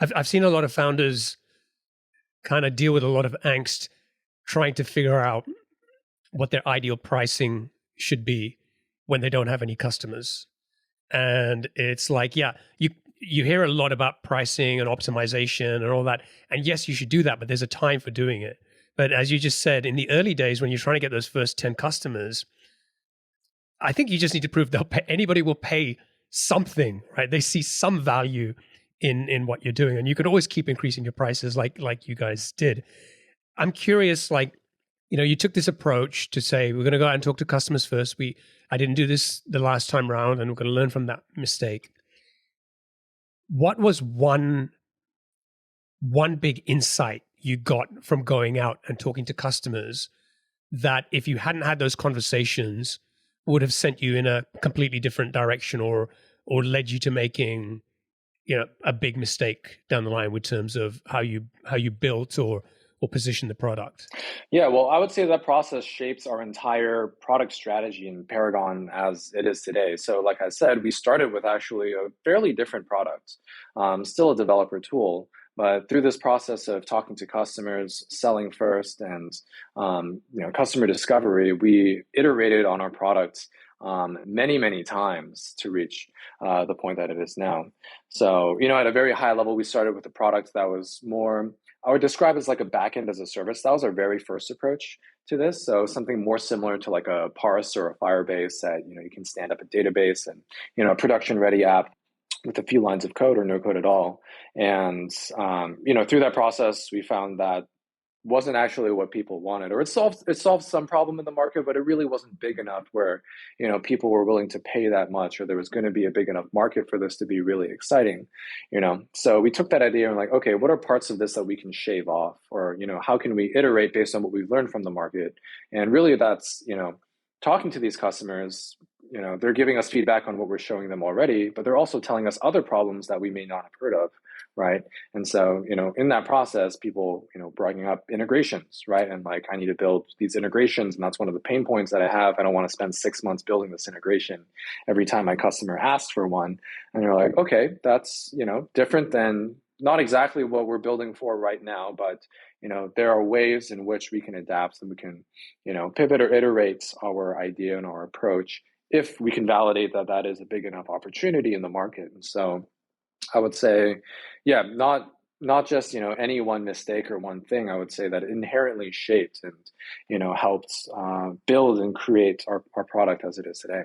I've seen a lot of founders kind of deal with a lot of angst trying to figure out what their ideal pricing should be when they don't have any customers. And it's like, yeah, you hear a lot about pricing and optimization and all that. And yes, you should do that, but there's a time for doing it. But as you just said, in the early days, when you're trying to get those first 10 customers, I think you just need to prove anybody will pay something, right? They see some value in what you're doing. And you could always keep increasing your prices like you guys did. I'm curious, like, you took this approach to say, we're going to go out and talk to customers first. I didn't do this the last time around, and we're going to learn from that mistake. What was one big insight you got from going out and talking to customers that if you hadn't had those conversations would have sent you in a completely different direction or led you to making, a big mistake down the line in terms of how you built or position the product? Yeah, well, I would say that process shapes our entire product strategy in Paragon as it is today. So like I said, we started with actually a fairly different product, still a developer tool. But through this process of talking to customers, selling first, and customer discovery, we iterated on our product many, many times to reach the point that it is now. So, at a very high level, we started with a product that was more, I would describe as like a backend as a service. That was our very first approach to this. So something more similar to like a Parse or a Firebase that, you can stand up a database and, a production ready app with a few lines of code or no code at all. And, through that process, we found that wasn't actually what people wanted, or it solved some problem in the market, but it really wasn't big enough where, people were willing to pay that much, or there was going to be a big enough market for this to be really exciting, So we took that idea and like, okay, what are parts of this that we can shave off, or, how can we iterate based on what we've learned from the market? And really that's, talking to these customers, they're giving us feedback on what we're showing them already, but they're also telling us other problems that we may not have heard of, right? And so, in that process, people, bringing up integrations, right? And like, I need to build these integrations, and that's one of the pain points that I have. I don't want to spend 6 months building this integration every time my customer asks for one. And you're like, okay, that's, different than not exactly what we're building for right now, but there are ways in which we can adapt and we can, pivot or iterate our idea and our approach if we can validate that that is a big enough opportunity in the market. And so I would say, yeah, not just, any one mistake or one thing. I would say that inherently shaped and, helped build and create our product as it is today.